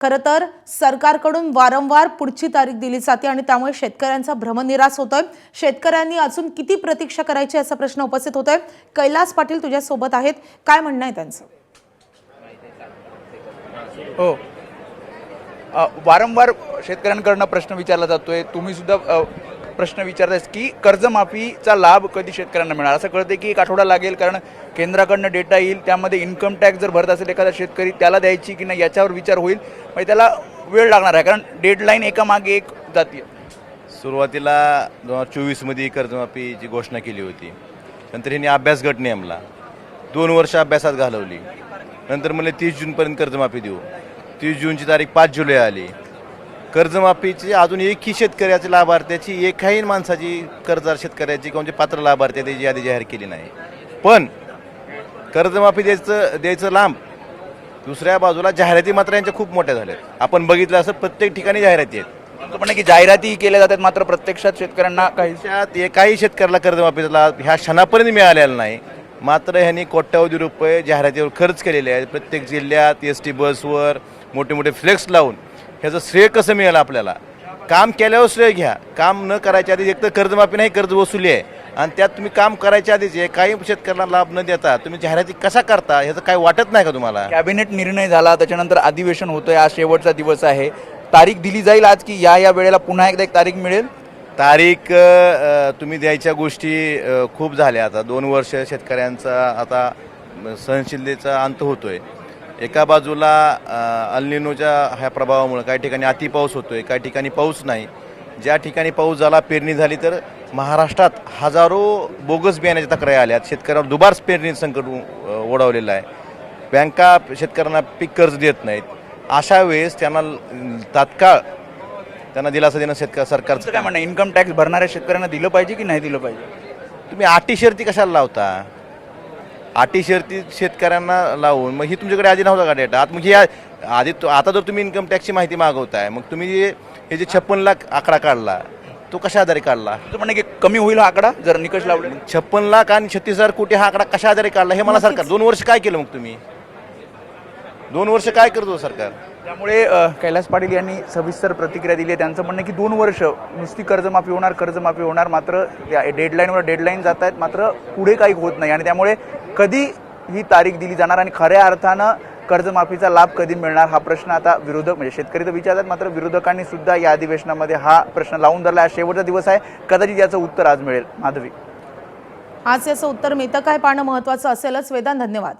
खरं तर सरकारकडून वारंवार पुढची तारीख दिली जाते आणि त्यामुळे शेतकऱ्यांचा भ्रमनिरास होतोय। शेतकऱ्यांनी अजून किती प्रतीक्षा करायची असा प्रश्न उपस्थित होतोय। कैलास पाटील तुझ्या सोबत आहेत, काय म्हणणं आहे त्यांचं? हो, वारंवार शेतकऱ्यांकडून प्रश्न विचारला जातोय। तुम्ही सुद्धा प्रश्न विचारतायस की कर्जमाफीचा लाभ कधी शेतकऱ्यांना मिळणार। असं कळतंय की एक आठवडा लागेल, कारण केंद्राकडून डेटा येईल, त्यामध्ये इन्कम टॅक्स जर भरत असेल एखादा शेतकरी त्याला द्यायची की नाही याच्यावर विचार होईल। म्हणजे त्याला वेळ लागणार आहे, कारण डेडलाईन एकामागे एक जाते। सुरुवातीला 2024 मध्ये कर्जमाफीची घोषणा केली होती, नंतर ह्यांनी अभ्यास गट नेमला, 2 वर्ष अभ्यासात घालवली, नंतर म्हणले 30 जूनपर्यंत कर्जमाफी देऊ। 30 जूनची तारीख 5 जुलै आली। कर्जमाफीची अजून एकही शेतकऱ्याच्या लाभार्थ्याची, एकाही माणसाची कर्जदार शेतकऱ्याची कोणती पात्र लाभार्थी त्याची यादी जाहीर केली नाही। पण कर्जमाफी द्यायचं लांब, दुसऱ्या बाजूला जाहिराती मात्र यांच्या खूप मोठ्या झाल्यात। आपण बघितलं असं प्रत्येक ठिकाणी जाहिराती आहेत, म्हणजे की जाहिराती केल्या जातात, मात्र प्रत्यक्षात शेतकऱ्यांना एकाही शेतकऱ्याला कर्जमाफीचा लाभ ह्या क्षणापर्यंत मिळालेला नाही। मात्र ह्यांनी कोट्यावधी रुपये जाहिरातीवर खर्च केलेले आहेत। प्रत्येक जिल्ह्यात एसटी बसवर मोठे मोठे फ्लेक्स लावून ह्याचं श्रेय कसं मिळेल आपल्याला? काम केल्यावर श्रेय घ्या, काम न करायच्या आधी एक तर कर्जमाफी नाही, कर्ज वसुली आहे, आणि त्यात तुम्ही काम करायच्या आधीच काही शेतकऱ्यांना लाभ न देता तुम्ही जाहिराती कसा करता ह्याचं काय वाटत नाही का तुम्हाला? कॅबिनेट निर्णय झाला, त्याच्यानंतर अधिवेशन होतंय, आज शेवटचा दिवस आहे, तारीख दिली जाईल आज की या वेळेला पुन्हा एकदा एक तारीख मिळेल? तारीख तुम्ही द्यायच्या गोष्टी खूप झाल्या। आता 2 वर्ष शेतकऱ्यांचा आता सहनशीलतेचा अंत होतोय। एका बाजूला अल्निनोच्या ह्या प्रभावामुळे काही ठिकाणी अति पाऊस होतोय, काही ठिकाणी पाऊस नाही। ज्या ठिकाणी पाऊस झाला, पेरणी झाली, तर महाराष्ट्रात हजारो बोगस बियाण्याच्या तक्रारी आल्यात। शेतकऱ्यांवर दुबार पेरणी संकट ओढवलेलं आहे। बँका शेतकऱ्यांना पीक कर्ज देत नाहीत। अशा वेळेस त्यांना तात्काळ दिलासा देणं सरकारचं काय म्हणणं? इन्कम टॅक्स भरणाऱ्या शेतकऱ्यांना दिलं पाहिजे की नाही दिलं पाहिजे? तुम्ही अटी शर्ती कशाला लावता? अटी शर्ती शेतकऱ्यांना लावून मग ही तुमच्याकडे आधी नव्हता का डेटा? मग ही आता जर तुम्ही इन्कम टॅक्सची माहिती मागवताय, मग तुम्ही हे जे 56 लाख आकडा काढला, तो कशा आधारे काढला? म्हणजे की कमी होईल हा आकडा जर निकष लावले? 56 लाख आणि 36,000 कोटी हा आकडा कशा आधारे काढला हे मला सरकार 2 वर्ष काय केलं? मग तुम्ही 2 वर्ष काय करतो सरकार? त्यामुळे कैलास पाटील यांनी सविस्तर प्रतिक्रिया दिली आहे। त्यांचं म्हणणं की 2 वर्ष नुसती कर्जमाफी होणार, मात्र डेडलाईन जात आहेत, मात्र पुढे काही होत नाही, आणि त्यामुळे कधी ही तारीख दिली जाणार आणि खऱ्या अर्थानं कर्जमाफीचा लाभ कधी मिळणार हा प्रश्न आता विरोधक म्हणजे शेतकरी तर विचारतात, मात्र विरोधकांनी सुद्धा या अधिवेशनामध्ये हा प्रश्न लावून धरला। आज शेवटचा दिवस आहे, कदाचित याचं उत्तर आज मिळेल। माधवी, आज याचं उत्तर मिळतं काय पाहणं महत्त्वाचं असेलच। वेदांत, धन्यवाद।